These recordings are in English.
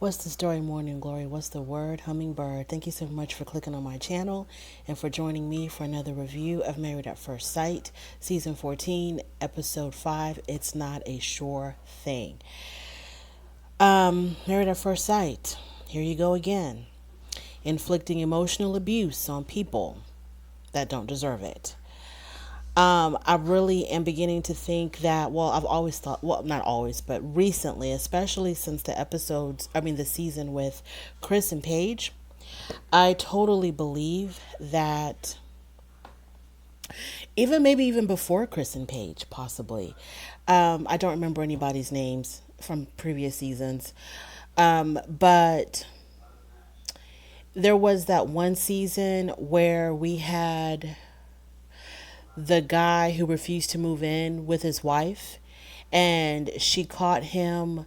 What's the story, Morning Glory? What's the word, Hummingbird? Thank you so much for clicking on my channel and for joining me for another review of Married at First Sight, Season 14, Episode 5. It's not a sure thing. Married at First Sight. Here you go again. Inflicting emotional abuse on people that don't deserve it. I really am beginning to think that, well, I've always thought, well, not always, but recently, especially since the season with Chris and Paige, I totally believe that maybe even before Chris and Paige, possibly. I don't remember anybody's names from previous seasons. But there was that one season where we had the guy who refused to move in with his wife, and she caught him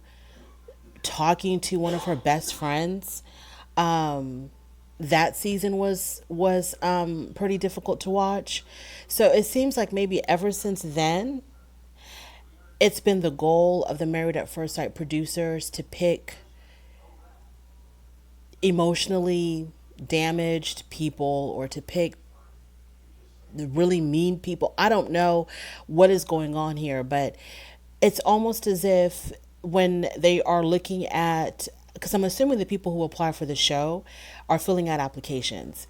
talking to one of her best friends. That season was pretty difficult to watch. So it seems like maybe ever since then, it's been the goal of the Married at First Sight producers to pick emotionally damaged people or to pick the really mean people. I don't know what is going on here, but it's almost as if when they are looking at, because I'm assuming the people who apply for the show are filling out applications.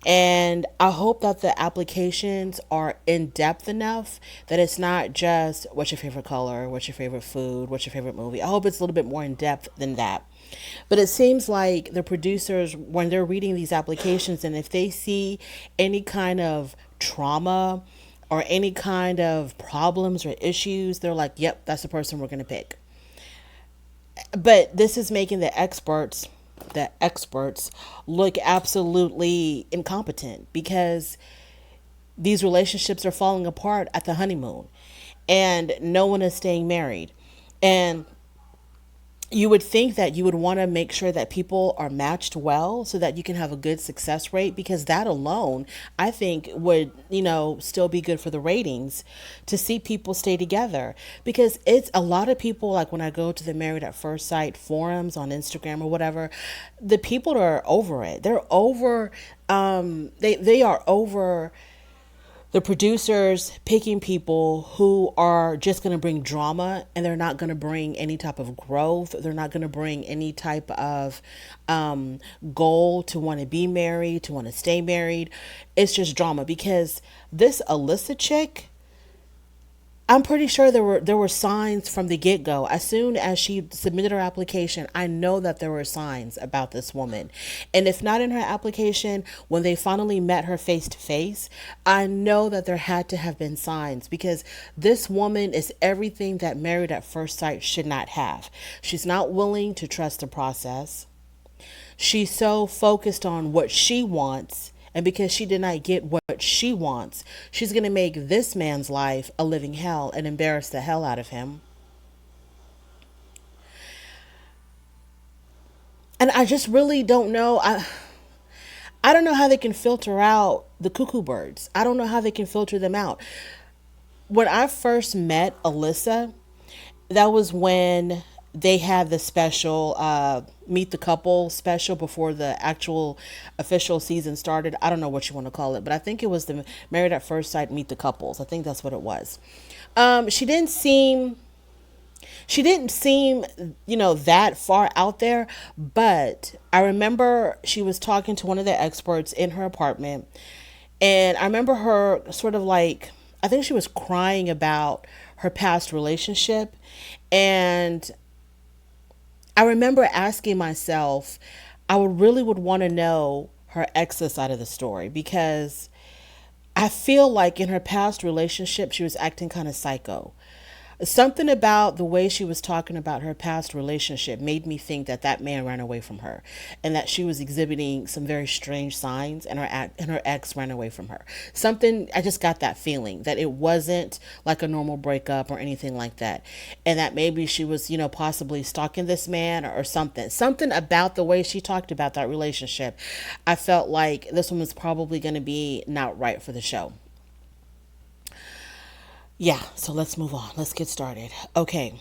And I hope that the applications are in depth enough that it's not just what's your favorite color, what's your favorite food, what's your favorite movie. I hope it's a little bit more in depth than that. But it seems like the producers, when they're reading these applications, and if they see any kind of trauma or any kind of problems or issues, they're like, yep, that's the person we're going to pick. But this is making the experts look absolutely incompetent, because these relationships are falling apart at the honeymoon and no one is staying married. And you would think that you would want to make sure that people are matched well so that you can have a good success rate, because that alone, I think, would, still be good for the ratings to see people stay together. Because it's a lot of people, like when I go to the Married at First Sight forums on Instagram or whatever, the people are over it. They're over, they are over the producers picking people who are just going to bring drama, and they're not going to bring any type of growth. They're not going to bring any type of goal to want to be married, to want to stay married. It's just drama, because this Alyssa chick, I'm pretty sure there were signs from the get-go. As soon as she submitted her application, I know that there were signs about this woman. And if not in her application, when they finally met her face to face, I know that there had to have been signs, because this woman is everything that Married at First Sight should not have. She's not willing to trust the process. She's so focused on what she wants, and because she did not get what she wants, she's going to make this man's life a living hell and embarrass the hell out of him. And I just really don't know. I don't know how they can filter out the cuckoo birds. I don't know how they can filter them out. When I first met Alyssa, that was when they had the special meet the couple special before the actual official season started. I don't know what you want to call it, but I think it was the Married at First Sight meet the couples. I think that's what it was. She didn't seem that far out there, but I remember she was talking to one of the experts in her apartment, and I remember her sort of like, I think she was crying about her past relationship. And I remember asking myself, I would want to know her ex's side of the story, because I feel like in her past relationship, she was acting kind of psycho. Something about the way she was talking about her past relationship made me think that that man ran away from her, and that she was exhibiting some very strange signs, and her ex ran away from her. Something, I just got that feeling that it wasn't like a normal breakup or anything like that, and that maybe she was, possibly stalking this man or something. Something about the way she talked about that relationship, I felt like this one was probably going to be not right for the show. Yeah, so let's move on. Let's get started. Okay.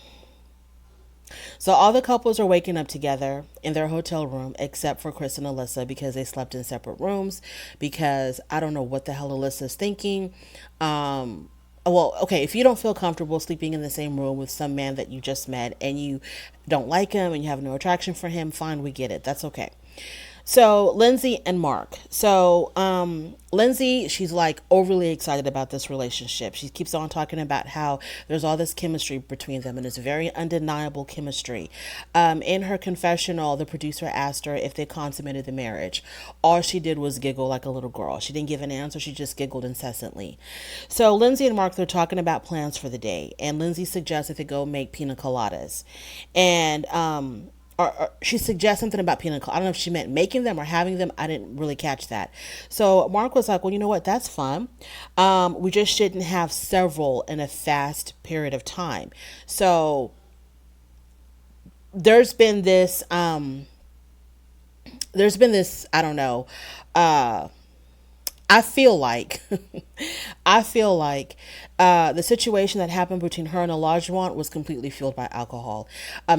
So all the couples are waking up together in their hotel room except for Chris and Alyssa because they slept in separate rooms because I don't know what the hell Alyssa's thinking. Well, okay, if you don't feel comfortable sleeping in the same room with some man that you just met and you don't like him and you have no attraction for him, fine, we get it. That's okay. So Lindsay and Mark. So Lindsay, she's like overly excited about this relationship. She keeps on talking about how there's all this chemistry between them and it's very undeniable chemistry. In her confessional, the producer asked her if they consummated the marriage. All she did was giggle like a little girl. She didn't give an answer. She just giggled incessantly. So Lindsay and Mark, they're talking about plans for the day, and Lindsay suggests that they go make pina coladas, and or she suggests something about pina colada. I don't know if she meant making them or having them. I didn't really catch that. So Mark was like, well, you know what? That's fun. We just shouldn't have several in a fast period of time. So there's been this, I don't know, I feel like, I feel like the situation that happened between her and Olajuwon was completely fueled by alcohol.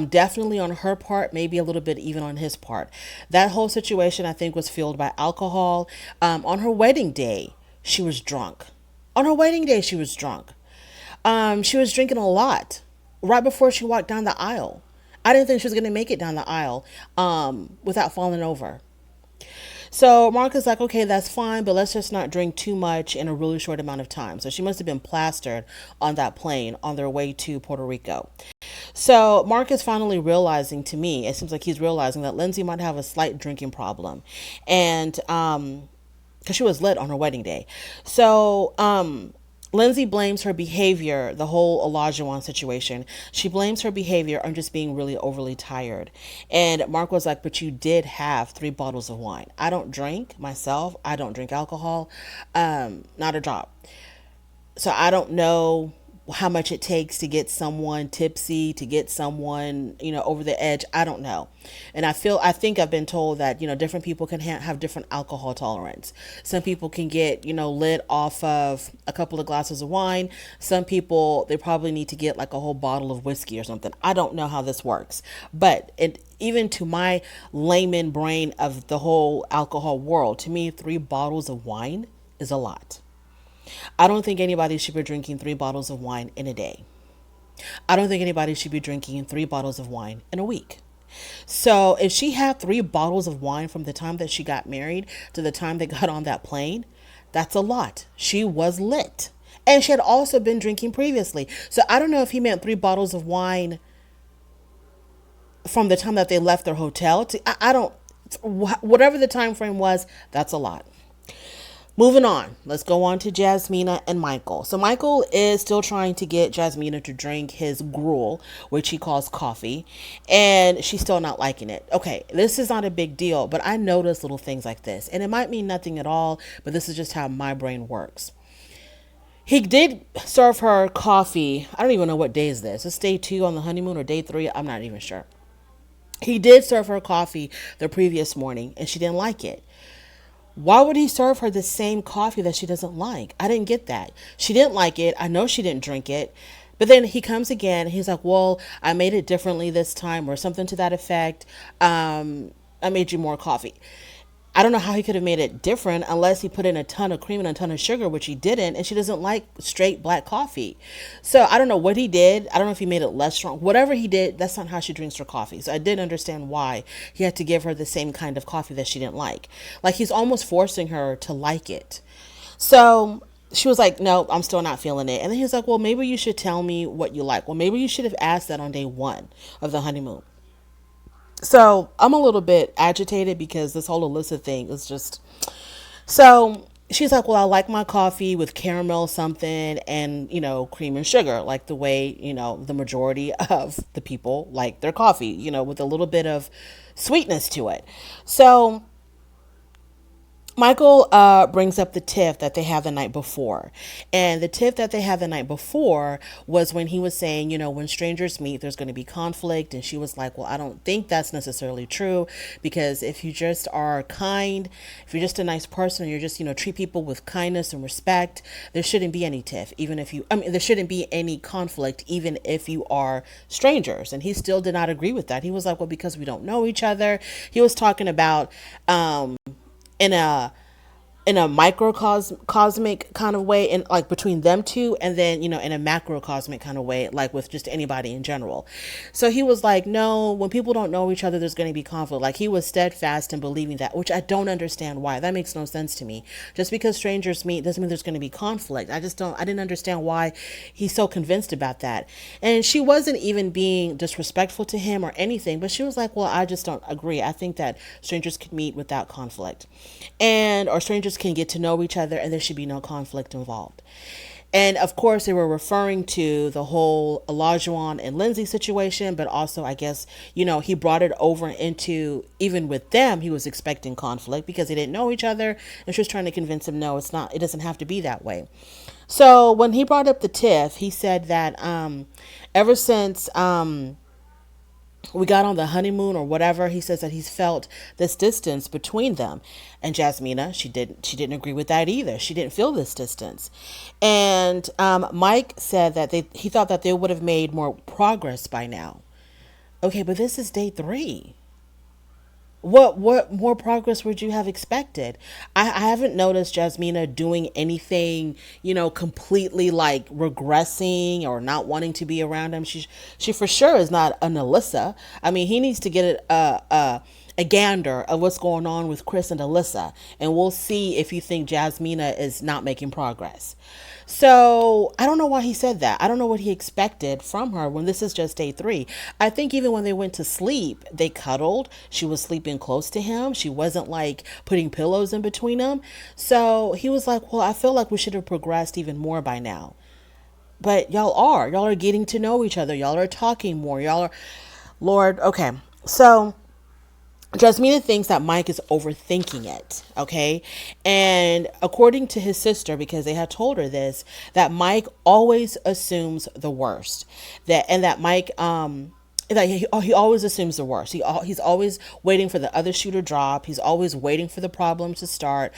Definitely on her part, maybe a little bit even on his part. That whole situation, I think, was fueled by alcohol. On her wedding day, she was drunk. On her wedding day, she was drunk. She was drinking a lot right before she walked down the aisle. I didn't think she was going to make it down the aisle without falling over. So Mark is like, okay, that's fine, but let's just not drink too much in a really short amount of time. So she must have been plastered on that plane on their way to Puerto Rico. So Mark is finally realizing, to me, it seems like he's realizing that Lindsay might have a slight drinking problem. And because she was lit on her wedding day. So Lindsay blames her behavior, the whole Olajuwon situation. She blames her behavior on just being really overly tired. And Mark was like, but you did have 3 bottles of wine. I don't drink myself. I don't drink alcohol. Not a drop. So I don't know how much it takes to get someone tipsy, to get someone, over the edge. I don't know. And I think I've been told that, different people can have different alcohol tolerance. Some people can get, lit off of a couple of glasses of wine. Some people, they probably need to get like a whole bottle of whiskey or something. I don't know how this works, but even to my layman brain of the whole alcohol world, to me, 3 bottles of wine is a lot. I don't think anybody should be drinking 3 bottles of wine in a day. I don't think anybody should be drinking 3 bottles of wine in a week. So if she had 3 bottles of wine from the time that she got married to the time they got on that plane, that's a lot. She was lit. And she had also been drinking previously. So I don't know if he meant 3 bottles of wine from the time that they left their hotel to, I don't, whatever the time frame was, that's a lot. Moving on, let's go on to Jazmina and Michael. So Michael is still trying to get Jazmina to drink his gruel, which he calls coffee, and she's still not liking it. Okay, this is not a big deal, but I notice little things like this, and it might mean nothing at all, but this is just how my brain works. He did serve her coffee. I don't even know what day is this. It's day 2 on the honeymoon or day 3. I'm not even sure. He did serve her coffee the previous morning, and she didn't like it. Why would he serve her the same coffee that she doesn't like? I didn't get that. She didn't like it. I know she didn't drink it. But then he comes again. He's like, well, I made it differently this time or something to that effect. I made you more coffee. I don't know how he could have made it different unless he put in a ton of cream and a ton of sugar, which he didn't. And she doesn't like straight black coffee. So I don't know what he did. I don't know if he made it less strong. Whatever he did, that's not how she drinks her coffee. So I didn't understand why he had to give her the same kind of coffee that she didn't like. Like he's almost forcing her to like it. So she was like, no, I'm still not feeling it. And then he was like, well, maybe you should tell me what you like. Well, maybe you should have asked that on day 1 of the honeymoon. So I'm a little bit agitated because this whole Alyssa thing is just, so she's like, well, I like my coffee with caramel something and, cream and sugar, like the way, the majority of the people like their coffee, with a little bit of sweetness to it. So Michael brings up the tiff that they had the night before. And the tiff that they had the night before was when he was saying, when strangers meet, there's going to be conflict. And she was like, well, I don't think that's necessarily true, because if you just are kind, if you're just a nice person, and you're just, treat people with kindness and respect, there shouldn't be any tiff, even if there shouldn't be any conflict, even if you are strangers. And he still did not agree with that. He was like, well, because we don't know each other. He was talking about, in a microcosmic kind of way, and like between them two, and then in a macrocosmic kind of way, like with just anybody in general. So he was like, no, when people don't know each other, there's going to be conflict. Like, he was steadfast in believing that, which I don't understand why. That makes no sense to me. Just because strangers meet doesn't mean there's going to be conflict. I didn't understand why he's so convinced about that. And she wasn't even being disrespectful to him or anything, but she was like, well, I just don't agree. I think that strangers can meet without conflict, or strangers can get to know each other, and there should be no conflict involved. And of course, they were referring to the whole Juan and Lindsay situation, but also, I guess, he brought it over into, even with them, he was expecting conflict because they didn't know each other, and she was trying to convince him, no, it's not, it doesn't have to be that way. So when he brought up the tiff, he said that ever since we got on the honeymoon or whatever, he says that he's felt this distance between them. And Jasmina, she didn't agree with that either. She didn't feel this distance. And Mike said that he thought that they would have made more progress by now. Okay, but this is day 3. What more progress would you have expected? I haven't noticed Jasmina doing anything, completely like regressing or not wanting to be around him. She for sure is not an Alyssa. I mean, he needs to get a gander of what's going on with Chris and Alyssa, and we'll see if you think Jasmina is not making progress. So I don't know why he said that. I don't know what he expected from her when this is just day 3. I think even when they went to sleep, they cuddled. She was sleeping close to him. She wasn't like putting pillows in between them. So he was like, well, I feel like we should have progressed even more by now. But y'all are getting to know each other. Y'all are talking more. Y'all are, Lord. Okay. So Jasmina thinks that Mike is overthinking it, okay? And according to his sister, because they had told her this, that Mike always assumes the worst. That Mike that he always assumes the worst. He's always waiting for the other shoe to drop. He's always waiting for the problem to start.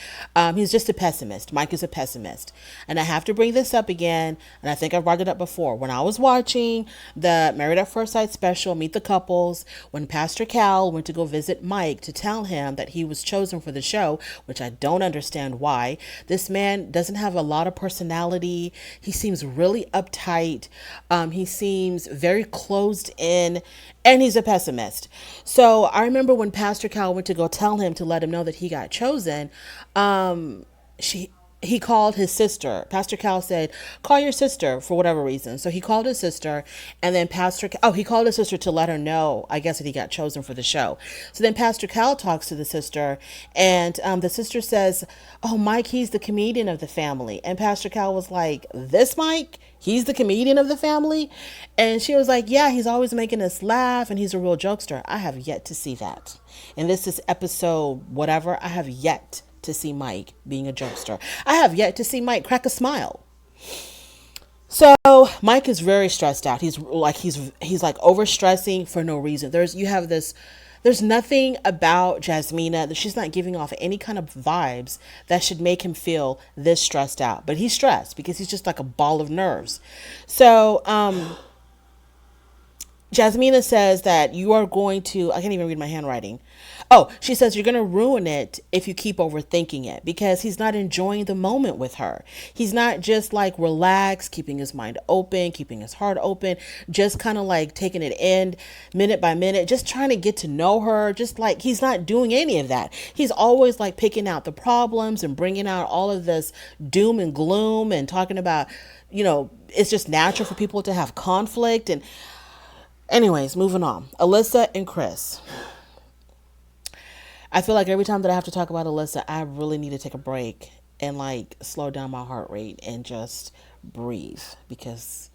He's just a pessimist. Mike is a pessimist. And I have to bring this up again, and I think I brought it up before. When I was watching the Married at First Sight special, Meet the Couples, when Pastor Cal went to go visit Mike to tell him that he was chosen for the show, which I don't understand why. This man doesn't have a lot of personality. He seems really uptight. He seems very closed in, and he's a pessimist. So I remember when Pastor Cal went to go tell him to let him know that he got chosen, he called his sister. Pastor Cal said, call your sister for whatever reason. So he called his sister, and then he called his sister to let her know, I guess, that he got chosen for the show. So then Pastor Cal talks to the sister, and the sister says, oh, Mike, he's the comedian of the family. And Pastor Cal was like, this Mike? He's the comedian of the family? And she was like, yeah, he's always making us laugh, and he's a real jokester. I have yet to see that. And this is episode whatever. I have yet to see Mike being a jokester. I have yet to see Mike crack a smile. So Mike is very stressed out. He's like overstressing for no reason. There's nothing about Jasmina that she's not giving off any kind of vibes that should make him feel this stressed out. But he's stressed because he's just like a ball of nerves. So Jasmina says that you are going to, I can't even read my handwriting. Oh, she says you're going to ruin it if you keep overthinking it, because he's not enjoying the moment with her. He's not just like relaxed, keeping his mind open, keeping his heart open, just kind of like taking it in minute by minute, just trying to get to know her. Just like he's not doing any of that. He's always like picking out the problems and bringing out all of this doom and gloom and talking about, it's just natural for people to have conflict. And anyways, moving on. Alyssa and Chris. I feel like every time that I have to talk about Alyssa, I really need to take a break and like slow down my heart rate and just breathe, because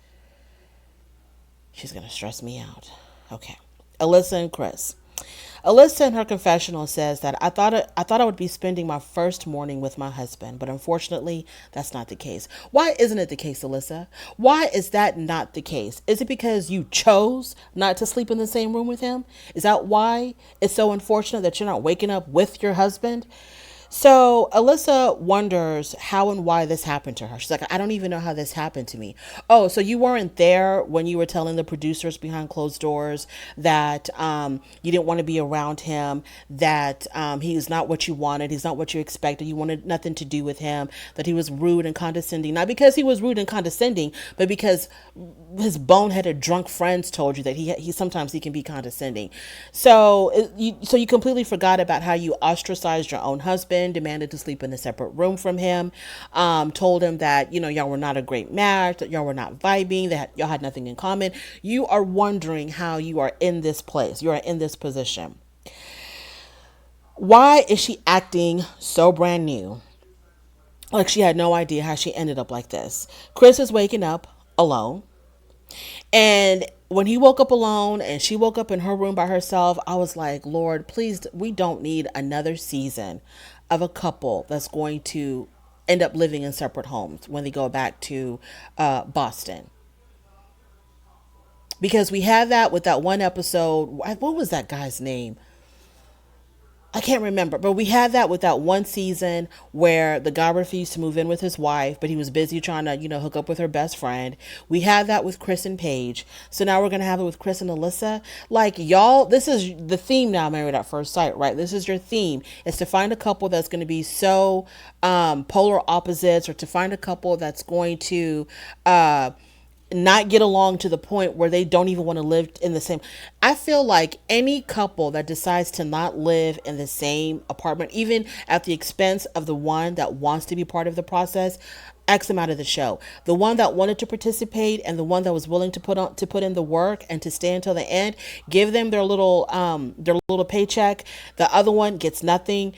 she's going to stress me out. Okay. Alyssa and Chris. Alyssa in her confessional says that I thought I would be spending my first morning with my husband, but unfortunately, that's not the case. Why isn't it the case, Alyssa? Why is that not the case? Is it because you chose not to sleep in the same room with him? Is that why it's so unfortunate that you're not waking up with your husband? So Alyssa wonders how and why this happened to her. She's like, I don't even know how this happened to me. Oh, so you weren't there when you were telling the producers behind closed doors that you didn't want to be around him, that he's not what you wanted, he's not what you expected, you wanted nothing to do with him, that he was rude and condescending. Not because he was rude and condescending, but because his boneheaded drunk friends told you that he sometimes he can be condescending. So you completely forgot about how you ostracized your own husband, demanded to sleep in a separate room from him, told him that y'all were not a great match, that y'all were not vibing, that y'all had nothing in common. You are wondering how you are in this place, you are in this position. Why is she acting so brand new? Like she had no idea how she ended up like this. Chris is waking up alone. And when he woke up alone and she woke up in her room by herself, I was like, Lord, please, we don't need another season of a couple that's going to end up living in separate homes when they go back to Boston. Because we had that with that one episode. What was that guy's name? I can't remember, but we had that with that one season where the guy refused to move in with his wife, but he was busy trying to, hook up with her best friend. We had that with Chris and Paige. So now we're going to have it with Chris and Alyssa. Like, y'all, this is the theme now, Married at First Sight, right? This is your theme. It's to find a couple that's going to be so polar opposites, or to find a couple that's going to not get along to the point where they don't even want to live in the same. I feel like any couple that decides to not live in the same apartment, even at the expense of the one that wants to be part of the process, X them out of the show. The one that wanted to participate and the one that was willing to put in the work and to stay until the end, give them their little paycheck. The other one gets nothing.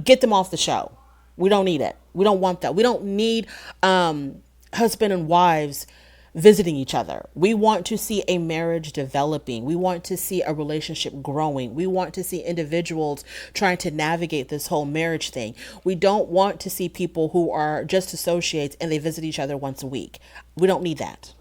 Get them off the show. We don't need it. We don't want that. We don't need husband and wives visiting each other. We want to see a marriage developing. We want to see a relationship growing. We want to see individuals trying to navigate this whole marriage thing. We don't want to see people who are just associates and they visit each other once a week. We don't need that.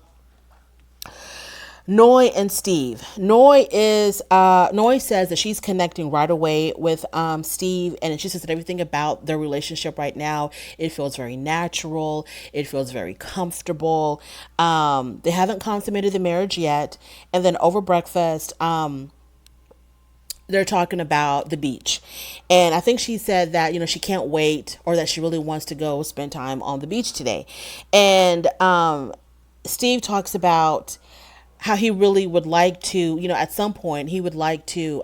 Noi and Steve. Noi says that she's connecting right away with Steve, and she says that everything about their relationship right now, it feels very natural, it feels very comfortable. They haven't consummated the marriage yet, and then over breakfast, they're talking about the beach. And I think she said that, she can't wait, or that she really wants to go spend time on the beach today. And Steve talks about how he really would like to, at some point he would like to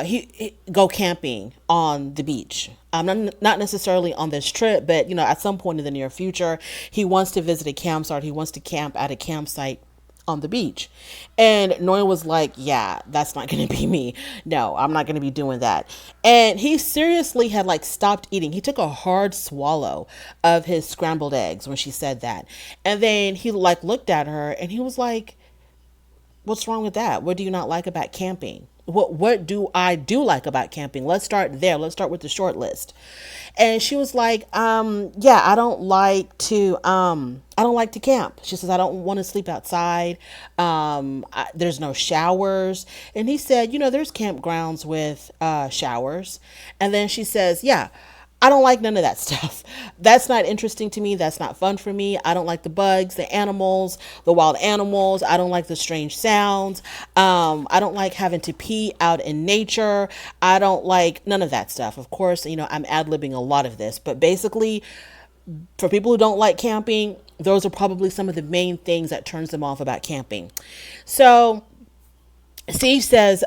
he go camping on the beach. Not necessarily on this trip, but at some point in the near future, he wants to visit a campsite. He wants to camp at a campsite on the beach. And Noah was like, yeah, that's not going to be me. No, I'm not going to be doing that. And he seriously had stopped eating. He took a hard swallow of his scrambled eggs when she said that. And then he looked at her and he was like, what's wrong with that? What do you not like about camping? What do I do like about camping? Let's start there. Let's start with the short list. And she was like, yeah, I don't like to camp. She says, I don't want to sleep outside. There's no showers. And he said, there's campgrounds with showers. And then she says, yeah, I don't like none of that stuff. That's not interesting to me. That's not fun for me. I don't like the bugs, the animals, the wild animals. I don't like the strange sounds. I don't like having to pee out in nature. I don't like none of that stuff. Of course, I'm ad-libbing a lot of this, but basically for people who don't like camping, those are probably some of the main things that turns them off about camping. So Steve says,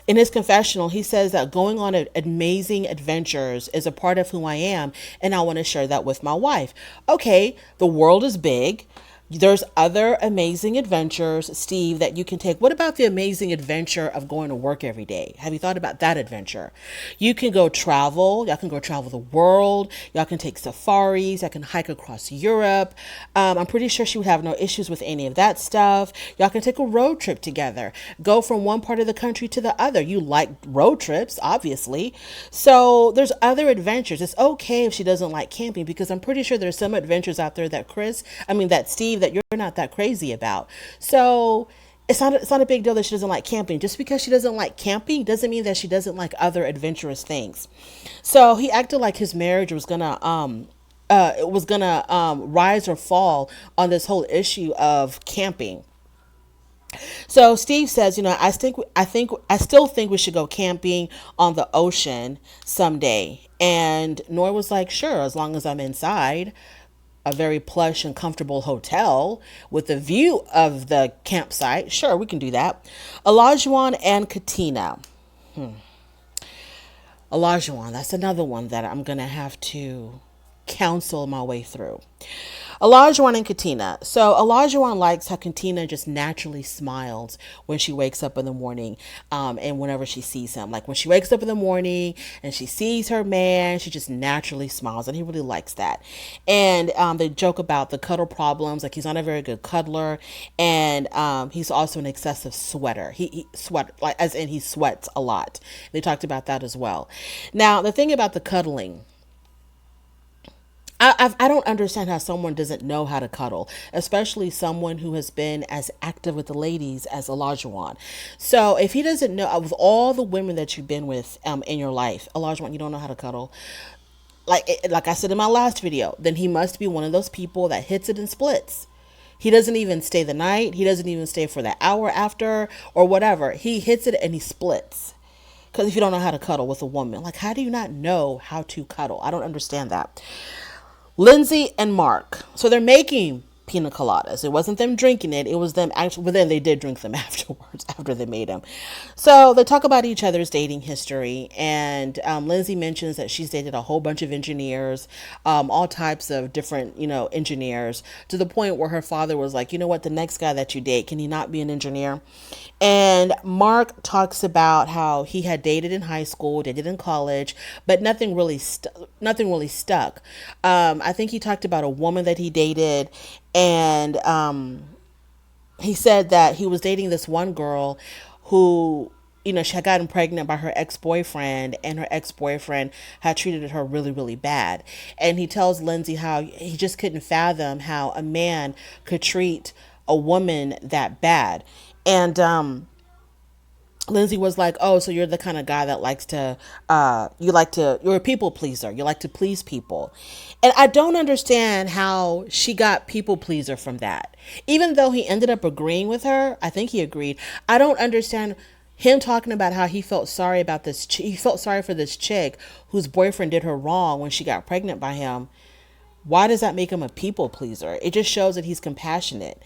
in his confessional, he says that going on amazing adventures is a part of who I am, and I want to share that with my wife. Okay, the world is big. There's other amazing adventures, Steve, that you can take. What about the amazing adventure of going to work every day? Have you thought about that adventure? You can go travel. Y'all can go travel the world. Y'all can take safaris. Y'all can hike across Europe. I'm pretty sure she would have no issues with any of that stuff. Y'all can take a road trip together. Go from one part of the country to the other. You like road trips, obviously. So there's other adventures. It's okay if she doesn't like camping, because I'm pretty sure there's some adventures out there that that Steve, that you're not that crazy about. So it's not a big deal that she doesn't like camping. Just because she doesn't like camping doesn't mean that she doesn't like other adventurous things. So he acted like his marriage was gonna rise or fall on this whole issue of camping. So Steve says, I still think we should go camping on the ocean someday. And Noy was like, sure, as long as I'm inside a very plush and comfortable hotel with a view of the campsite. Sure, we can do that. Olajuwon and Katina. Olajuwon, that's another one that I'm going to have to counsel my way through. Olajuwon and Katina. So Olajuwon likes how Katina just naturally smiles when she wakes up in the morning, and whenever she sees him. Like when she wakes up in the morning and she sees her man, she just naturally smiles, and he really likes that. And they joke about the cuddle problems. Like he's not a very good cuddler, and he's also an excessive sweater. He sweat, like as in he sweats a lot. They talked about that as well. Now the thing about the cuddling, I don't understand how someone doesn't know how to cuddle, especially someone who has been as active with the ladies as Olajuwon. So if he doesn't know, of all the women that you've been with in your life, Olajuwon, you don't know how to cuddle. Like I said in my last video, then he must be one of those people that hits it and splits. He doesn't even stay the night. He doesn't even stay for the hour after or whatever. He hits it and he splits. Because if you don't know how to cuddle with a woman, like how do you not know how to cuddle? I don't understand that. Lindsay and Mark. So they're making pina coladas. It wasn't them drinking it. It was them actually, but then they did drink them afterwards, after they made them. So they talk about each other's dating history. And Lindsay mentions that she's dated a whole bunch of engineers, all types of different, engineers, to the point where her father was like, you know what, the next guy that you date, can he not be an engineer? And Mark talks about how he had dated in high school, dated in college, but nothing really stuck. I think he talked about a woman that he dated, and he said that he was dating this one girl who, she had gotten pregnant by her ex-boyfriend, and her ex-boyfriend had treated her really, really bad. And he tells Lindsay how he just couldn't fathom how a man could treat a woman that bad. And Lindsay was like, oh, so you're the kind of guy that you're a people pleaser. You like to please people. And I don't understand how she got people pleaser from that. Even though he ended up agreeing with her, I think he agreed. I don't understand him talking about how he felt sorry about this. He felt sorry for this chick whose boyfriend did her wrong when she got pregnant by him. Why does that make him a people pleaser? It just shows that he's compassionate.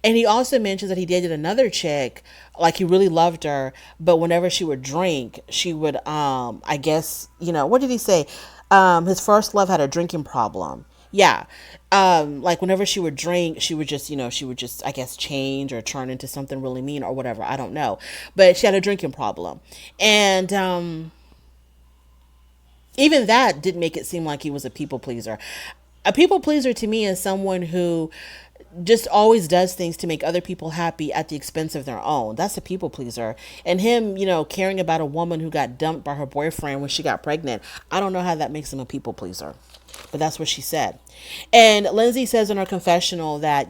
And he also mentions that he dated another chick, like he really loved her, but whenever she would drink, she would, I guess, what did he say? His first love had a drinking problem. Yeah. Like whenever she would drink, she would just, I guess, change or turn into something really mean or whatever. I don't know. But she had a drinking problem. And, even that didn't make it seem like he was a people pleaser. A people pleaser to me is someone who just always does things to make other people happy at the expense of their own. That's a people pleaser. And him, caring about a woman who got dumped by her boyfriend when she got pregnant, I don't know how that makes him a people pleaser. But that's what she said. And Lindsay says in her confessional that,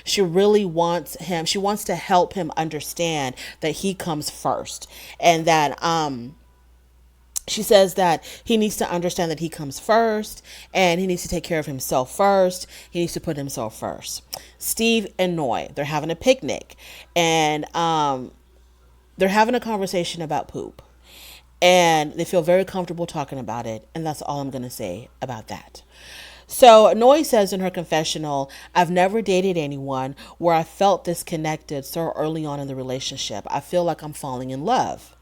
she really wants him, she wants to help him understand that he comes first. And that, she says that he needs to understand that he comes first, and he needs to take care of himself first. He needs to put himself first. Steve and Noy, they're having a picnic, and they're having a conversation about poop, and they feel very comfortable talking about it. And that's all I'm going to say about that. So Noy says in her confessional, I've never dated anyone where I felt this connected so early on in the relationship. I feel like I'm falling in love.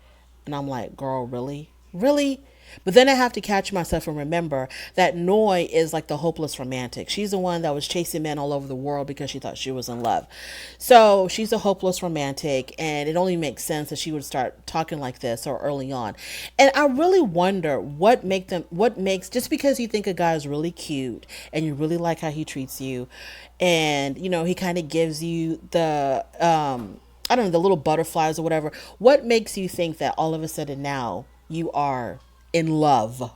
And I'm like, girl, really? Really? But then I have to catch myself and remember that Noi is like the hopeless romantic. She's the one that was chasing men all over the world because she thought she was in love. So she's a hopeless romantic, and it only makes sense that she would start talking like this or early on. And I really wonder what makes, just because you think a guy is really cute and you really like how he treats you, and he kind of gives you the I don't know, the little butterflies or whatever. What makes you think that all of a sudden now you are in love?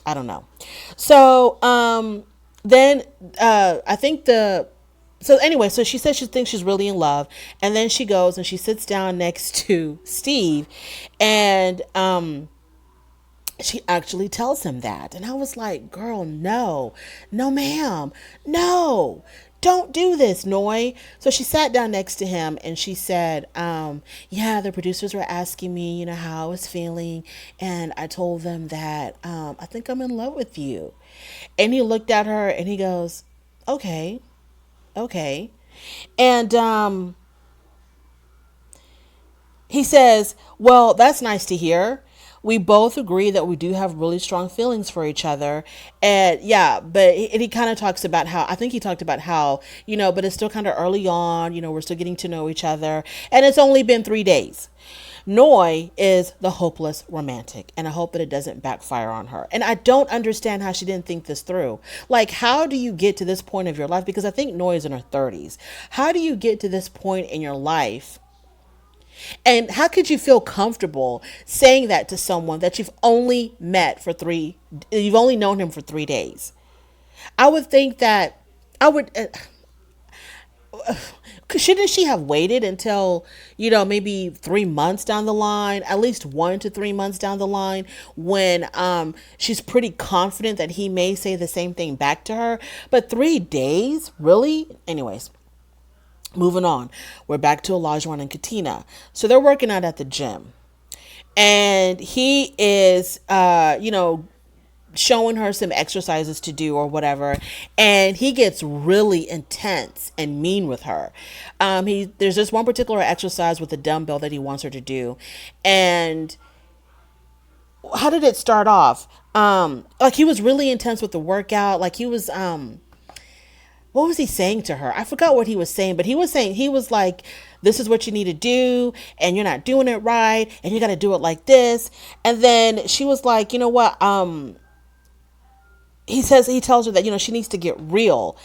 I don't know. So then I think the so anyway, so she says she thinks she's really in love, and then she goes and she sits down next to Steve, and she actually tells him that. And I was like, girl, no, no, ma'am, no, don't do this, Noi. So she sat down next to him and she said, yeah, the producers were asking me, how I was feeling. And I told them that I think I'm in love with you. And he looked at her and he goes, okay, okay. And he says, well, that's nice to hear. We both agree that we do have really strong feelings for each other. And yeah, but he kind of talks about how, I think he talked about how, but it's still kind of early on, we're still getting to know each other. And it's only been 3 days. Noi is the hopeless romantic, and I hope that it doesn't backfire on her. And I don't understand how she didn't think this through. Like, how do you get to this point of your life? Because I think Noi is in her 30s. How do you get to this point in your life? And how could you feel comfortable saying that to someone that you've only known him for 3 days? I would think that I would, shouldn't she have waited until, maybe 3 months down the line, at least 1 to 3 months down the line, when she's pretty confident that he may say the same thing back to her? But 3 days? Really? Anyways. Moving on, we're back to Juan and Katina. So they're working out at the gym, and he is, showing her some exercises to do or whatever, and he gets really intense and mean with her. There's this one particular exercise with a dumbbell that he wants her to do, and how did it start off? Like, he was really intense with the workout. Like, he was what was he saying to her? I forgot what he was saying, but he was like, this is what you need to do, and you're not doing it right, and you got to do it like this. And then she was like, you know what? He tells her that, she needs to get real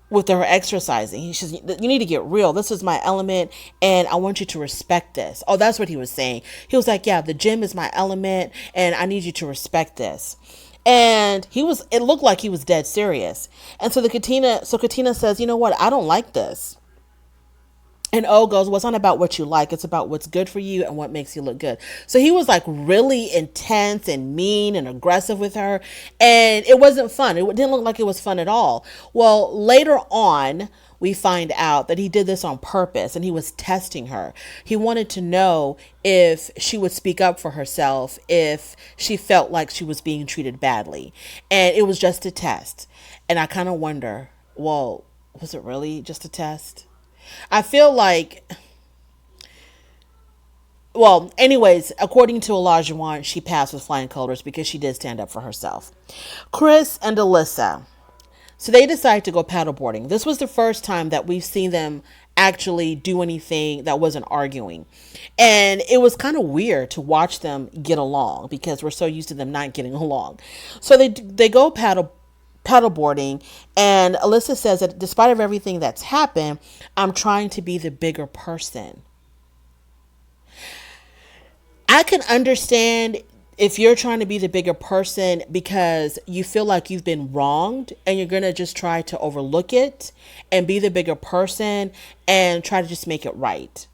with her exercising. He says, you need to get real. This is my element, and I want you to respect this. Oh, that's what he was saying. He was like, yeah, the gym is my element, and I need you to respect this. And it looked like he was dead serious. And so Katina says, you know what? I don't like this. And O goes, well, it's not about what you like. It's about what's good for you and what makes you look good. So he was like really intense and mean and aggressive with her. And it wasn't fun. It didn't look like it was fun at all. Well, later on, we find out that he did this on purpose, and he was testing her. He wanted to know if she would speak up for herself if she felt like she was being treated badly. And it was just a test. And I kind of wonder, well, was it really just a test? I feel like, well, anyways, according to Olajuwon, she passed with flying colors because she did stand up for herself. Chris and Alyssa. So they decide to go paddleboarding. This was the first time that we've seen them actually do anything that wasn't arguing. And it was kind of weird to watch them get along because we're so used to them not getting along. So they go paddleboarding, and Alyssa says that despite of everything that's happened, I'm trying to be the bigger person. I can understand if you're trying to be the bigger person because you feel like you've been wronged, and you're going to just try to overlook it and be the bigger person and try to just make it right.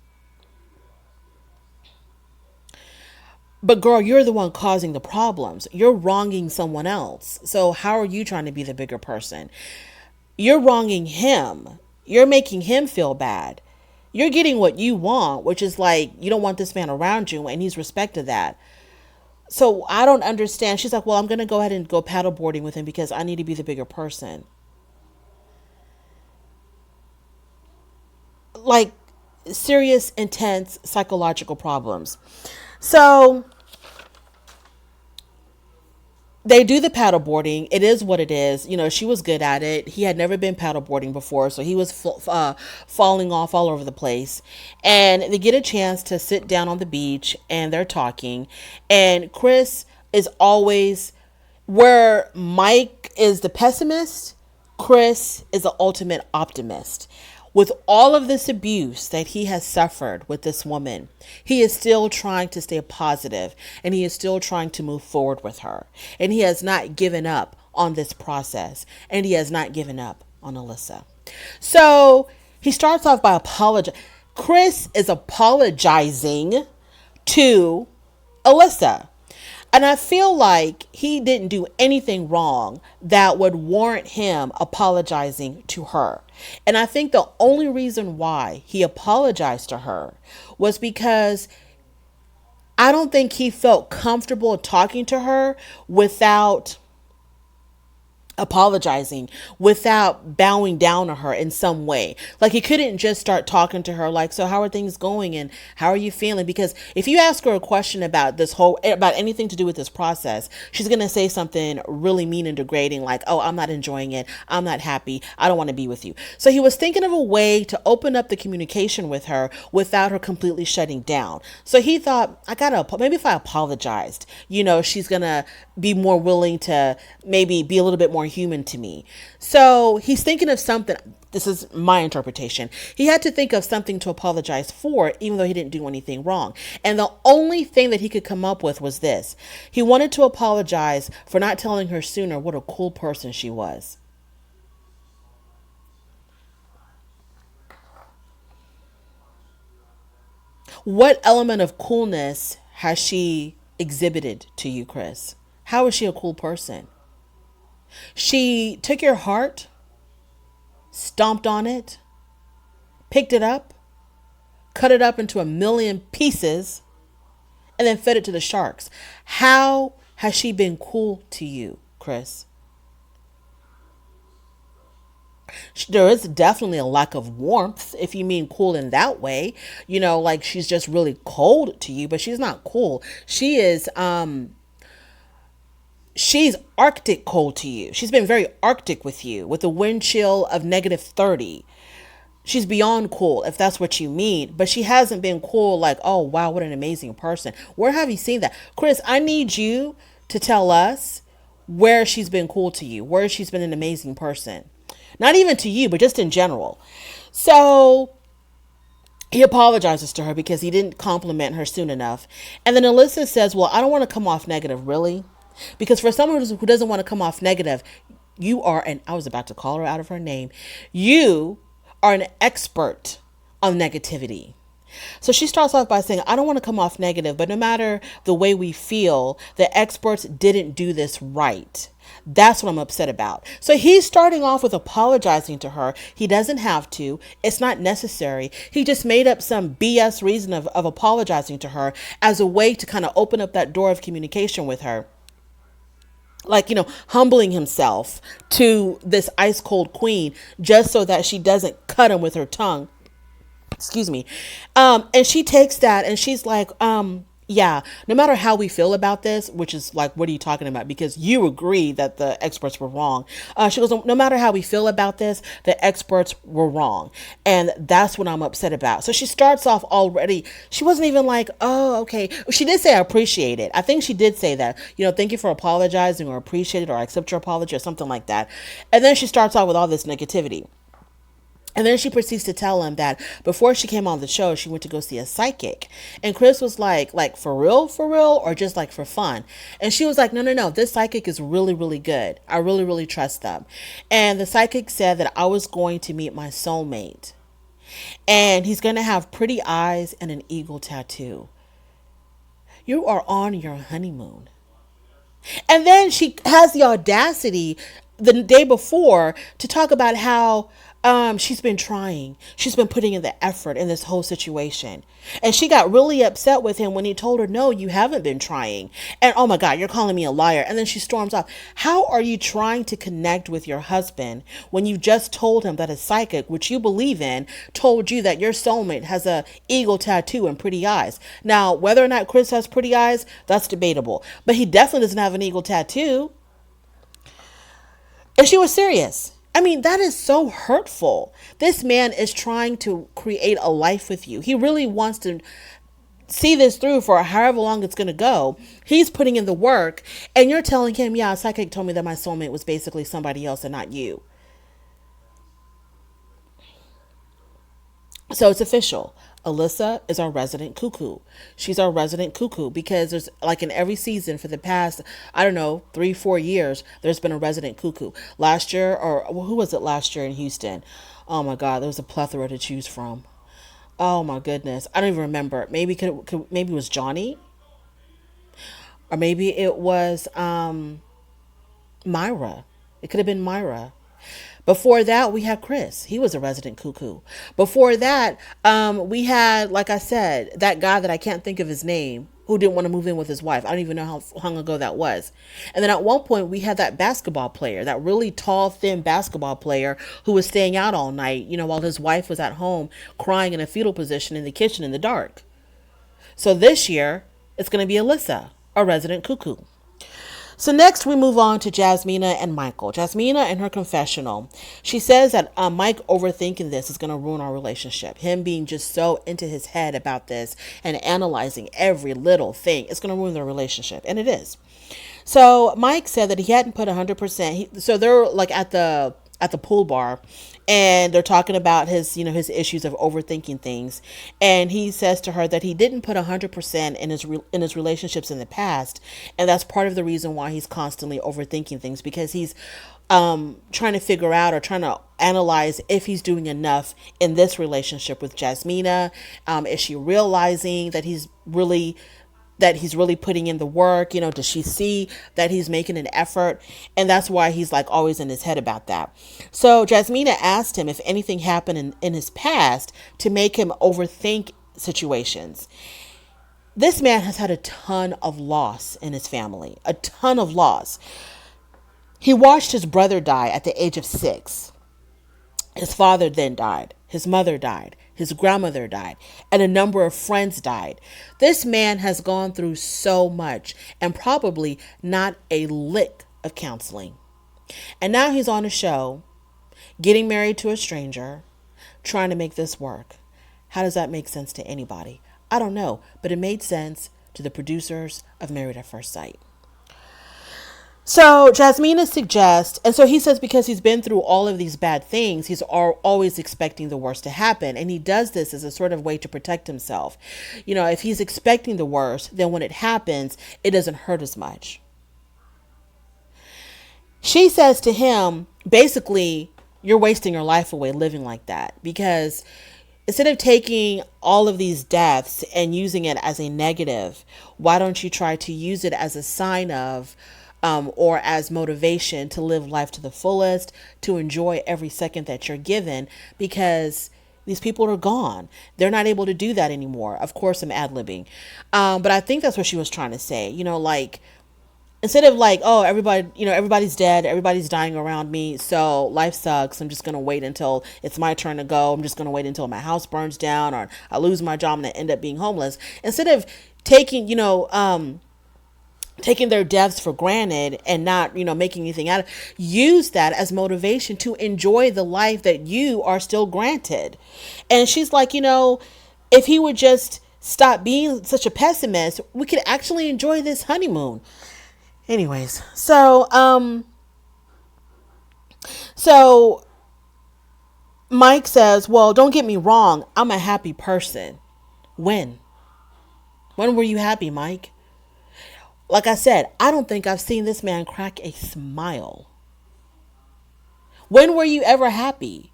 But girl, you're the one causing the problems. You're wronging someone else. So how are you trying to be the bigger person? You're wronging him. You're making him feel bad. You're getting what you want, which is like, you don't want this man around you, and he's respected that. So I don't understand. She's like, well, I'm going to go ahead and go paddleboarding with him because I need to be the bigger person. Like, serious, intense psychological problems. So they do the paddleboarding. It is what it is. You know, she was good at it. He had never been paddleboarding before, so he was falling off all over the place. And they get a chance to sit down on the beach and they're talking. And Chris is always where Mike is the pessimist, Chris is the ultimate optimist. With all of this abuse that he has suffered with this woman, he is still trying to stay positive and he is still trying to move forward with her. And he has not given up on this process and he has not given up on Alyssa. So he starts off by apologizing. Chris is apologizing to Alyssa. And I feel like he didn't do anything wrong that would warrant him apologizing to her. And I think the only reason why he apologized to her was because I don't think he felt comfortable talking to her without apologizing, without bowing down to her in some way. Like he couldn't just start talking to her like, so how are things going and how are you feeling? Because if you ask her a question about about anything to do with this process, she's going to say something really mean and degrading like, oh, I'm not enjoying it, I'm not happy, I don't want to be with you. So he was thinking of a way to open up the communication with her without her completely shutting down. So he thought, maybe if I apologized, she's going to be more willing to maybe be a little bit more human to me. So he's thinking of something. This is my interpretation. He had to think of something to apologize for, even though he didn't do anything wrong. And the only thing that he could come up with was this. He wanted to apologize for not telling her sooner what a cool person she was. What element of coolness has she exhibited to you, Chris? How is she a cool person? She took your heart, stomped on it, picked it up, cut it up into a million pieces, and then fed it to the sharks. How has she been cool to you, Chris? There is definitely a lack of warmth, if you mean cool in that way. Like she's just really cold to you, but she's not cool. She's Arctic cold to you. She's been very Arctic with you, with a wind chill of -30. She's beyond cool, if that's what you mean. But she hasn't been cool like, oh, wow, what an amazing person. Where have you seen that? Chris, I need you to tell us where she's been cool to you, where she's been an amazing person. Not even to you, but just in general. So he apologizes to her because he didn't compliment her soon enough. And then Alyssa says, well, I don't want to come off negative, really. Because for someone who doesn't want to come off negative, I was about to call her out of her name. You are an expert on negativity. So she starts off by saying, I don't want to come off negative, but no matter the way we feel, the experts didn't do this right. That's what I'm upset about. So he's starting off with apologizing to her. He doesn't have to. It's not necessary. He just made up some BS reason of apologizing to her as a way to kind of open up that door of communication with her. Like, humbling himself to this ice cold queen just so that she doesn't cut him with her tongue. Excuse me. And she takes that and she's like, yeah, no matter how we feel about this, which is like, what are you talking about? Because you agree that the experts were wrong. She goes, no matter how we feel about this, the experts were wrong. And that's what I'm upset about. So she starts off already. She wasn't even like, oh, okay. She did say, I appreciate it. I think she did say that, thank you for apologizing or appreciate it or I accept your apology or something like that. And then she starts off with all this negativity. And then she proceeds to tell him that before she came on the show, she went to go see a psychic. And Chris was like for real, or just like for fun? And she was like, no, this psychic is really, really good. I really, really trust them. And the psychic said that I was going to meet my soulmate. And he's going to have pretty eyes and an eagle tattoo. You are on your honeymoon. And then she has the audacity the day before to talk about how she's been trying. She's been putting in the effort in this whole situation. And she got really upset with him when he told her, no, you haven't been trying. And oh my God, you're calling me a liar. And then she storms off. How are you trying to connect with your husband when you just told him that a psychic, which you believe in, told you that your soulmate has a eagle tattoo and pretty eyes? Now, whether or not Chris has pretty eyes, that's debatable. But he definitely doesn't have an eagle tattoo. And she was serious. I mean, that is so hurtful. This man is trying to create a life with you. He really wants to see this through for however long it's going to go. He's putting in the work, and you're telling him, yeah, a psychic told me that my soulmate was basically somebody else and not you. So it's official. Alyssa is our resident cuckoo. She's our resident cuckoo because there's like in every season for the past, I don't know, 3-4 years, there's been a resident cuckoo. Last year, or who was it last year in Houston? Oh my God, there was a plethora to choose from. Oh my goodness, I don't even remember. Maybe maybe it was Johnny, or maybe it was Myra. It could have been Myra. Before that, we had Chris. He was a resident cuckoo. Before that, we had, like I said, that guy that I can't think of his name who didn't want to move in with his wife. I don't even know how long ago that was. And then at one point, we had that basketball player, that really tall, thin basketball player who was staying out all night, while his wife was at home crying in a fetal position in the kitchen in the dark. So this year, it's going to be Alyssa, a resident cuckoo. So next we move on to Jazmina and Michael. Jazmina in her confessional. She says that Mike overthinking this is going to ruin our relationship. Him being just so into his head about this and analyzing every little thing. It's going to ruin their relationship. And it is. So Mike said that he hadn't put 100%. So they're like at the pool bar, and they're talking about his issues of overthinking things, and he says to her that he didn't put 100% in his relationships in the past, and that's part of the reason why he's constantly overthinking things, because he's trying to figure out or trying to analyze if he's doing enough in this relationship with Jasmina. Is she realizing that he's really putting in the work? Does she see that he's making an effort? And that's why he's like always in his head about that. So Jasmina asked him if anything happened in his past to make him overthink situations. This man has had a ton of loss in his family, a ton of loss. He watched his brother die at the age of 6. His father then died. His mother died. His grandmother died. And a number of friends died. This man has gone through so much and probably not a lick of counseling. And now he's on a show, getting married to a stranger, trying to make this work. How does that make sense to anybody? I don't know, but it made sense to the producers of Married at First Sight. So Jasmina suggests, and so he says because he's been through all of these bad things, he's always expecting the worst to happen. And he does this as a sort of way to protect himself. If he's expecting the worst, then when it happens, it doesn't hurt as much. She says to him, basically, you're wasting your life away living like that, because instead of taking all of these deaths and using it as a negative, why don't you try to use it as a sign of or as motivation to live life to the fullest, to enjoy every second that you're given, because these people are gone. They're not able to do that anymore. Of course, I'm ad-libbing. But I think that's what she was trying to say. Instead of like, oh, everybody's dead, everybody's dying around me, so life sucks. I'm just going to wait until it's my turn to go. I'm just going to wait until my house burns down or I lose my job and I end up being homeless. Instead of taking their deaths for granted and not, making anything out of it, use that as motivation to enjoy the life that you are still granted. And she's like, if he would just stop being such a pessimist, we could actually enjoy this honeymoon. Anyways, so Mike says, well, don't get me wrong, I'm a happy person. When were you happy, Mike? Like I said, I don't think I've seen this man crack a smile. When were you ever happy?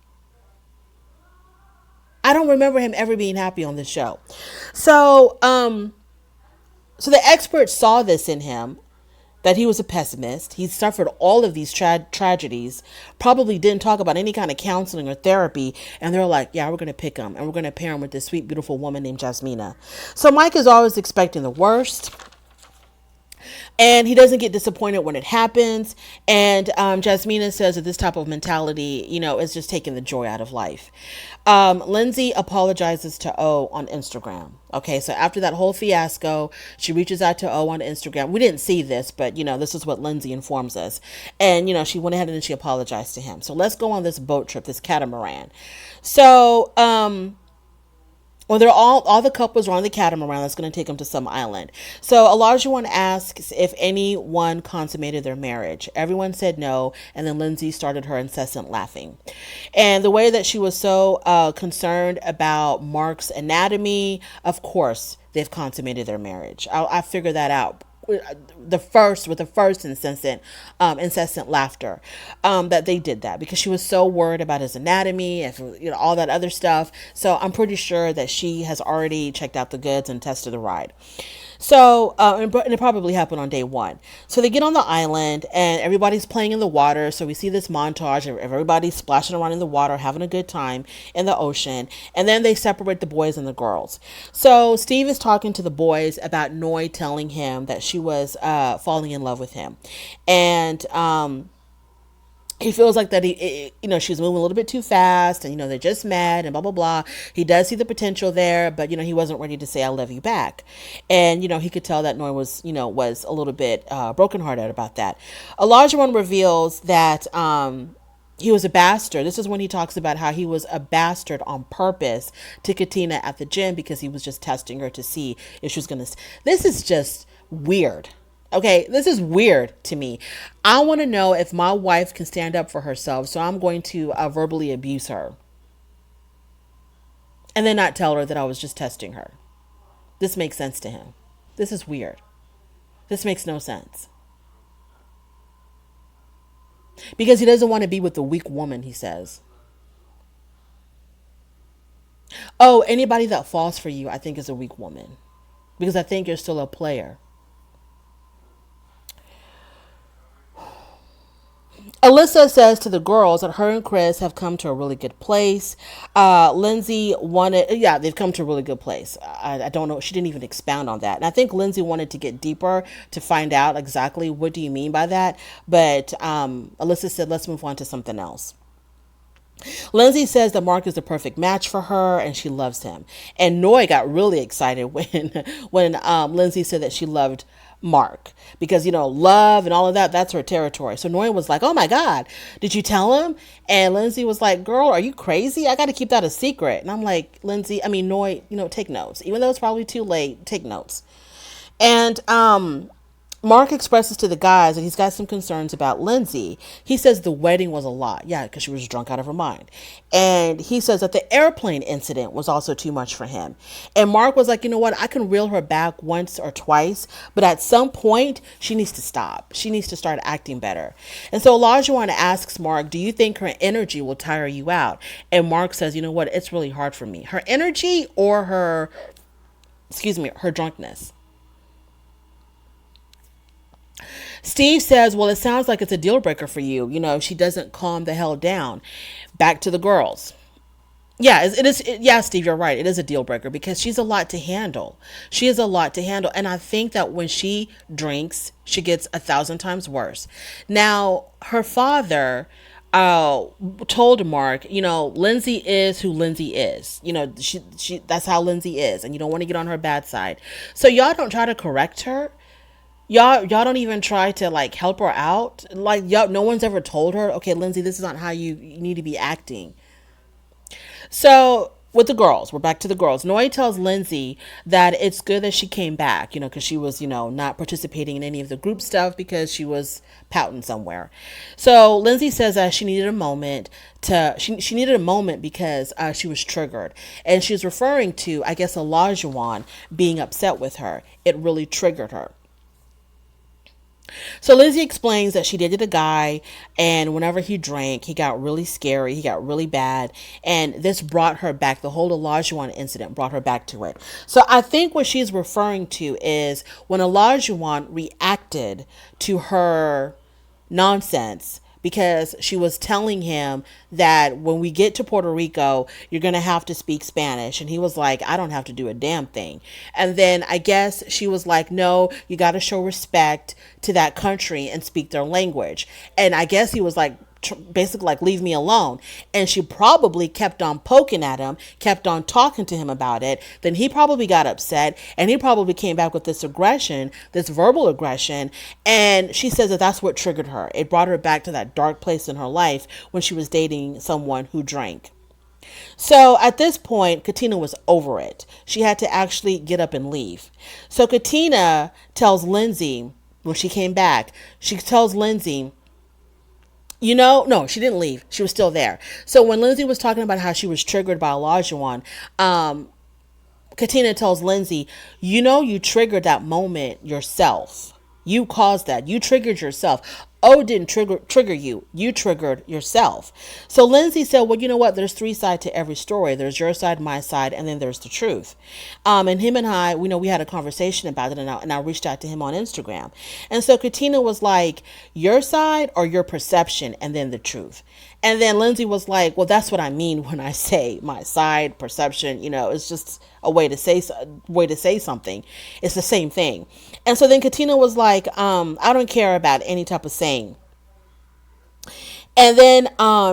I don't remember him ever being happy on this show. So the experts saw this in him. that he was a pessimist. He suffered all of these tragedies, probably didn't talk about any kind of counseling or therapy. And they're like, yeah, we're going to pick him and we're going to pair him with this sweet, beautiful woman named Jazmina. So Mike is always expecting the worst. And he doesn't get disappointed when it happens. And Jasmina says that this type of mentality, is just taking the joy out of life. Lindsay apologizes to O on Instagram. Okay, so after that whole fiasco, she reaches out to O on Instagram. We didn't see this, but this is what Lindsay informs us. And she went ahead and she apologized to him. So let's go on this boat trip, this catamaran. So well, they're all the couples are on the catamaran that's going to take them to some island. So Olajuwon asks if anyone consummated their marriage. Everyone said no, and then Lindsay started her incessant laughing. And the way that she was so concerned about Mark's anatomy, of course, they've consummated their marriage. I figured that out the first incessant laughter, that they did that because she was so worried about his anatomy and all that other stuff. So I'm pretty sure that she has already checked out the goods and tested the ride. So, and it probably happened on day one. So they get on the island and everybody's playing in the water. So we see this montage of everybody splashing around in the water, having a good time in the ocean. And then they separate the boys and the girls. So Steve is talking to the boys about Noi telling him that she was falling in love with him. And, he feels like that she's moving a little bit too fast and, they're just mad and blah, blah, blah. He does see the potential there, but, he wasn't ready to say, I love you back. And, he could tell that Noi was a little bit brokenhearted about that. Olajuwon reveals that, he was a bastard. This is when he talks about how he was a bastard on purpose to Katina at the gym because he was just testing her to see if she was going to. This is just weird. Okay, this is weird to me. I want to know if my wife can stand up for herself, so I'm going to verbally abuse her. And then not tell her that I was just testing her. This makes sense to him. This is weird. This makes no sense. Because he doesn't want to be with the weak woman, he says. Oh, anybody that falls for you, I think is a weak woman. Because I think you're still a player. Alyssa says to the girls that her and Chris have come to a really good place. Lindsay they've come to a really good place. I don't know. She didn't even expound on that. And I think Lindsay wanted to get deeper to find out exactly what do you mean by that. But Alyssa said, let's move on to something else. Lindsay says that Mark is the perfect match for her and she loves him. And Noi got really excited when Lindsay said that she loved Mark because love and all of that's her territory. So Noi was like, oh my God, did you tell him? And Lindsay was like, girl, are you crazy? I got to keep that a secret. And I'm like, Noi, take notes, even though it's probably too late, take notes. And Mark expresses to the guys that he's got some concerns about Lindsay. He says the wedding was a lot. Yeah, because she was drunk out of her mind. And he says that the airplane incident was also too much for him. And Mark was like, you know what? I can reel her back once or twice, but at some point, she needs to stop. She needs to start acting better. And so Olajuwon asks Mark, do you think her energy will tire you out? And Mark says, you know what? It's really hard for me. Her energy or her drunkenness. Steve says, well, it sounds like it's a deal breaker for you. If she doesn't calm the hell down. Back to the girls. Yeah, it is. Yeah, Steve, you're right. It is a deal breaker because she's a lot to handle. She is a lot to handle. And I think that when she drinks, she gets 1,000 times worse. Now, her father told Mark, Lindsay is who Lindsay is. She that's how Lindsay is. And you don't want to get on her bad side. So y'all don't try to correct her. Y'all don't even try to help her out. No one's ever told her, okay, Lindsay, this is not how you need to be acting. So with the girls, we're back to the girls. Noi tells Lindsay that it's good that she came back, because she was, not participating in any of the group stuff because she was pouting somewhere. So Lindsay says that she needed a moment she needed a moment because she was triggered. And she's referring to, I guess, Olajuwon being upset with her. It really triggered her. So Lindsay explains that she dated a guy, and whenever he drank, he got really scary, he got really bad, and this brought her back. The whole Olajuwon incident brought her back to it. So I think what she's referring to is when Olajuwon reacted to her nonsense, because she was telling him that when we get to Puerto Rico, you're going to have to speak Spanish. And he was like, I don't have to do a damn thing. And then I guess she was like, no, you got to show respect to that country and speak their language. And I guess he was like, basically like, leave me alone. And she probably kept on poking at him, kept on talking to him about it. Then he probably got upset, and he probably came back with this aggression, this verbal aggression. And she says that that's what triggered her. It brought her back to that dark place in her life when she was dating someone who drank. So at this point, Katina was over it. She had to actually get up and leave. So Katina tells Lindsay, when she came back, she tells Lindsay, no, she didn't leave. She was still there. So when Lindsay was talking about how she was triggered by Olajuwon, Katina tells Lindsay, you triggered that moment yourself. You caused that. You triggered yourself. Oh, didn't trigger you. You triggered yourself. So Lindsay said, well, you know what? There's three sides to every story. There's your side, my side, and then there's the truth. And him and I, we had a conversation about it, and I reached out to him on Instagram. And so Katina was like, your side or your perception, and then the truth. And then Lindsay was like, well, that's what I mean when I say my side, perception. It's just a way to say something. It's the same thing. And so then Katina was like, I don't care about any type of saying. And then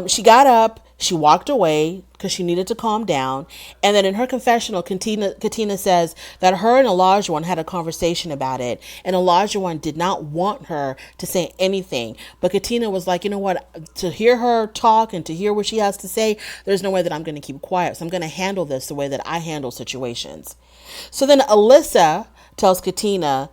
she got up, she walked away because she needed to calm down. And then in her confessional, Katina says that her and Olajuwon had a conversation about it. And Olajuwon did not want her to say anything. But Katina was like, you know what? To hear her talk and to hear what she has to say, there's no way that I'm going to keep quiet. So I'm going to handle this the way that I handle situations. So then Alyssa tells Katina,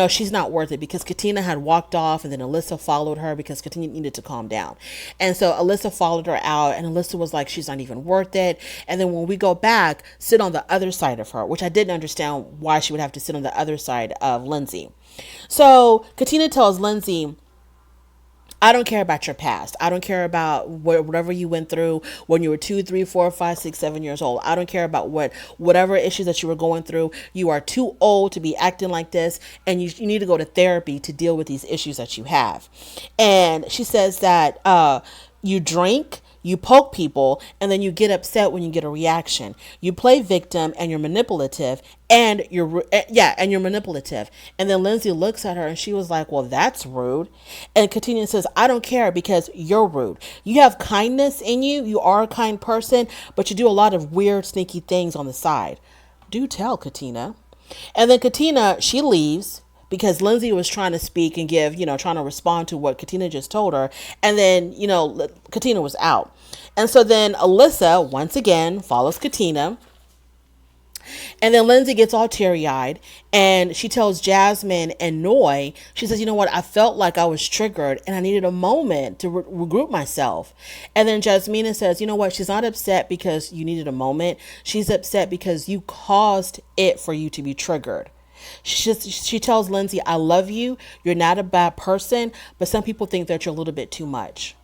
she's not worth it, because Katina had walked off, and then Alyssa followed her because Katina needed to calm down. And so Alyssa followed her out, and Alyssa was like, she's not even worth it. And then when we go back, sit on the other side of her, which I didn't understand why she would have to sit on the other side of Lindsay. So Katina tells Lindsay, I don't care about your past. I don't care about whatever you went through when you were 2, 3, 4, 5, 6, 7 years old. I don't care about whatever issues that you were going through. You are too old to be acting like this, and you need to go to therapy to deal with these issues that you have. And she says that you drink, you poke people, and then you get upset when you get a reaction. You play victim, and you're manipulative, and you're manipulative. And then Lindsay looks at her, and she was like, well, that's rude. And Katina says, I don't care, because you're rude. You have kindness in you. You are a kind person, but you do a lot of weird, sneaky things on the side. Do tell, Katina. And then Katina, she leaves, because Lindsay was trying to speak and trying to respond to what Katina just told her. And then, Katina was out. And so then Alyssa, once again, follows Katina. And then Lindsay gets all teary-eyed, and she tells Jasmine and Noy, she says, you know what, I felt like I was triggered, and I needed a moment to regroup myself. And then Jasmina says, you know what, she's not upset because you needed a moment. She's upset because you caused it for you to be triggered. She tells Lindsay, I love you. You're not a bad person, but some people think that you're a little bit too much.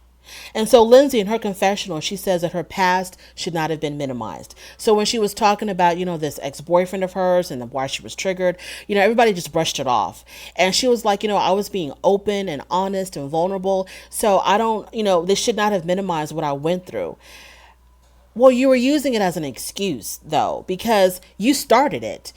And so Lindsay, in her confessional, she says that her past should not have been minimized. So when she was talking about, this ex-boyfriend of hers and why she was triggered, everybody just brushed it off. And she was like, I was being open and honest and vulnerable. So I don't, they should not have minimized what I went through. Well, you were using it as an excuse, though, because you started it.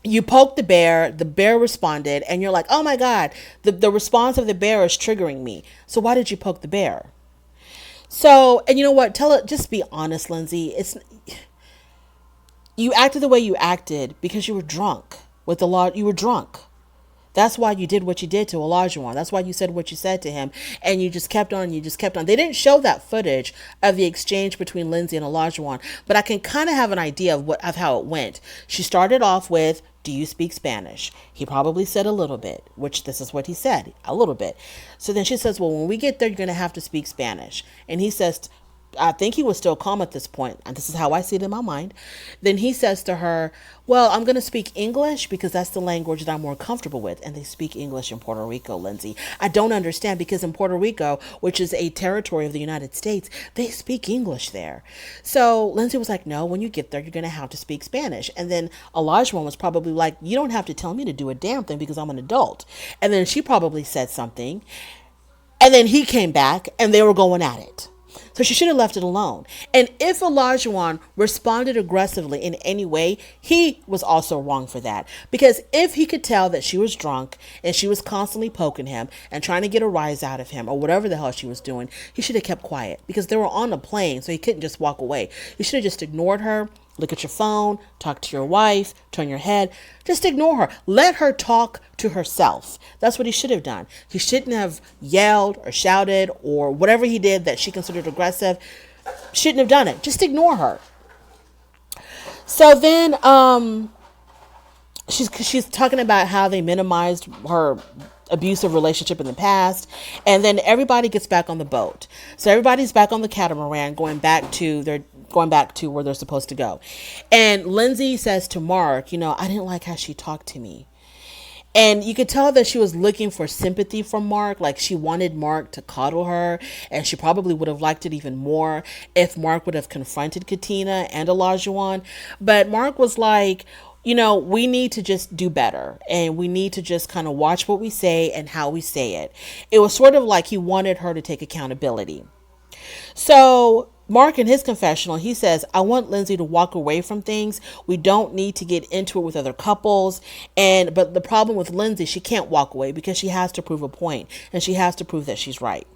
You poked the bear responded, and you're like, oh my God, the response of the bear is triggering me. So why did you poke the bear? So, and you know what? Just be honest, Lindsay. You acted the way you acted because you were drunk with the law. You were drunk. That's why you did what you did to Olajuwon. That's why you said what you said to him, and you just kept on. They didn't show that footage of the exchange between Lindsay and Olajuwon, but I can kind of have an idea of how it went. She started off with, do you speak Spanish? He probably said a little bit, which this is what he said, a little bit. So then she says, well, when we get there, you're going to have to speak Spanish. And he says, I think he was still calm at this point, and this is how I see it in my mind. Then he says to her, well, I'm going to speak English because that's the language that I'm more comfortable with. And they speak English in Puerto Rico, Lindsay. I don't understand because in Puerto Rico, which is a territory of the United States, they speak English there. So Lindsay was like, no, when you get there, you're going to have to speak Spanish. And then Elijah was probably like, you don't have to tell me to do a damn thing because I'm an adult. And then she probably said something. And then he came back and they were going at it. So she should have left it alone. And if Olajuwon responded aggressively in any way, he was also wrong for that. Because if he could tell that she was drunk and she was constantly poking him and trying to get a rise out of him or whatever the hell she was doing, he should have kept quiet because they were on a plane, so he couldn't just walk away. He should have just ignored her. Look at your phone, talk to your wife, turn your head. Just ignore her. Let her talk to herself. That's what he should have done. He shouldn't have yelled or shouted or whatever he did that she considered aggressive. Shouldn't have done it. Just ignore her. So then she's talking about how they minimized her abusive relationship in the past, and then everybody gets back on the boat. So everybody's back on the catamaran going back to where they're supposed to go. And Lindsay says to Mark, I didn't like how she talked to me. And you could tell that she was looking for sympathy from Mark. Like she wanted Mark to coddle her. And she probably would have liked it even more if Mark would have confronted Katina and Olajuwon. But Mark was like, we need to just do better. And we need to just kind of watch what we say and how we say it. It was sort of like he wanted her to take accountability. So Mark, in his confessional, he says, I want Lindsay to walk away from things. We don't need to get into it with other couples. But the problem with Lindsay, she can't walk away because she has to prove a point and she has to prove that she's right.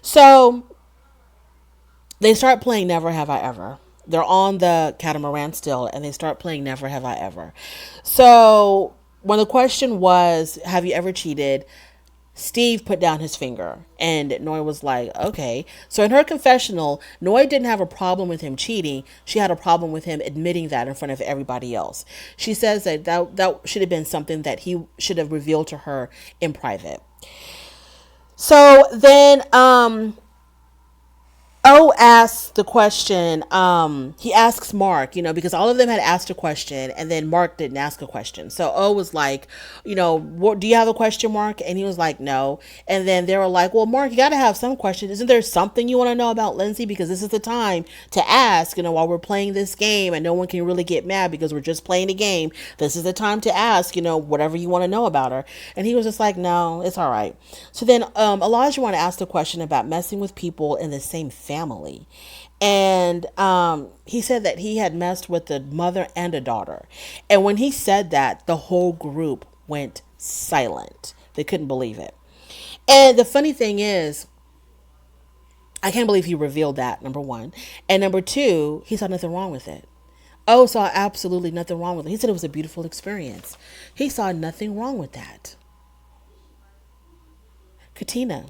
So they start playing Never Have I Ever. They're on the catamaran still and they start playing Never Have I Ever. So when the question was, have you ever cheated? Steve put down his finger and Noi was like, okay. So in her confessional, Noi didn't have a problem with him cheating. She had a problem with him admitting that in front of everybody else. She says that should have been something that he should have revealed to her in private. So then, O asks the question, he asks Mark, because all of them had asked a question and then Mark didn't ask a question. So O was like, what, do you have a question, Mark? And he was like, no. And then they were like, well, Mark, you got to have some question. Isn't there something you want to know about Lindsay? Because this is the time to ask, while we're playing this game and no one can really get mad because we're just playing a game. This is the time to ask, whatever you want to know about her. And he was just like, no, it's all right. So then Elijah wanted to ask the question about messing with people in the same family. And he said that he had messed with the mother and a daughter. And when he said that, the whole group went silent. They couldn't believe it. And the funny thing is, I can't believe he revealed that, number one. And number two, he saw nothing wrong with it. Oh, saw absolutely nothing wrong with it. He said it was a beautiful experience. He saw nothing wrong with that. Katina,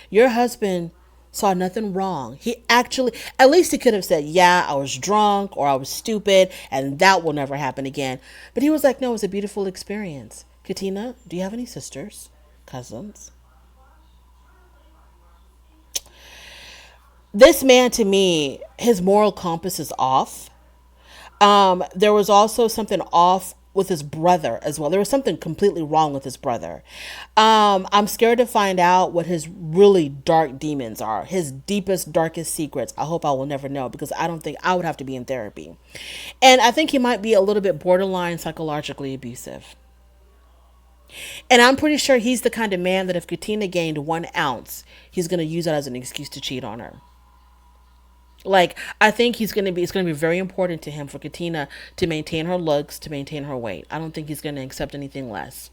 your husband saw nothing wrong. He actually, at least he could have said, yeah, I was drunk or I was stupid and that will never happen again. But he was like, no, it was a beautiful experience. Katina, do you have any sisters, cousins? This man, to me, his moral compass is off. There was also something off with his brother as well. There was something completely wrong with his brother. I'm scared to find out what his really dark demons are, his deepest, darkest secrets. I hope I will never know because I don't think I would have to be in therapy. And I think he might be a little bit borderline psychologically abusive. And I'm pretty sure he's the kind of man that if Katina gained 1 ounce, he's going to use that as an excuse to cheat on her. Like, I think it's going to be very important to him for Katina to maintain her looks, to maintain her weight. I don't think he's going to accept anything less.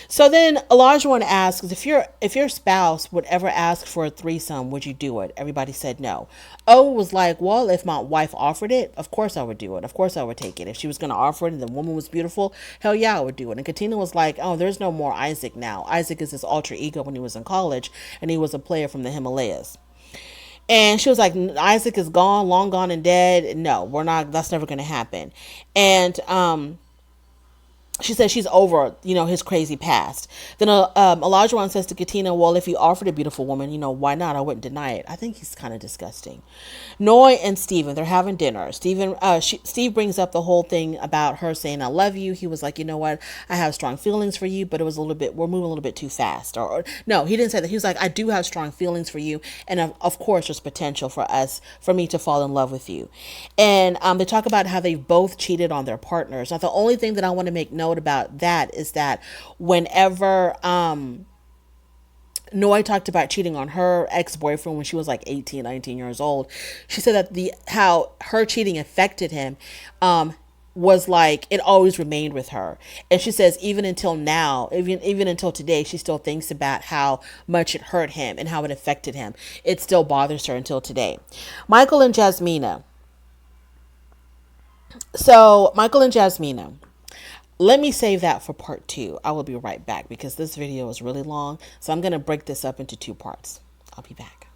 So then Olajuwon asks, if your spouse would ever ask for a threesome, would you do it? Everybody said no. O was like, well, if my wife offered it, of course I would do it. Of course I would take it. If she was going to offer it and the woman was beautiful, hell yeah, I would do it. And Katina was like, oh, there's no more Isaac now. Isaac is his alter ego when he was in college and he was a player from the Himalayas. And she was like, Isaac is gone, long gone and dead. No, we're not, that's never going to happen. And she says she's over, his crazy past. Then Elijah says to Katina, well, if he offered a beautiful woman, why not? I wouldn't deny it. I think he's kind of disgusting. Noy and Steven, they're having dinner. Steve brings up the whole thing about her saying, I love you. He was like, you know what? I have strong feelings for you, but it was we're moving a little bit too fast. Or no, he didn't say that. He was like, I do have strong feelings for you. And of course, there's potential for me to fall in love with you. And they talk about how they both cheated on their partners. Now, the only thing that I want to make note about that is that whenever Noy talked about cheating on her ex-boyfriend when she was like 18, 19 years old, she said that how her cheating affected him was like it always remained with her. And she says even until now, even until today, she still thinks about how much it hurt him and how it affected him. It still bothers her until today. Michael and Jasmina. So Michael and Jasmina. Let me save that for part 2. I will be right back because this video is really long. So I'm going to break this up into 2 parts. I'll be back.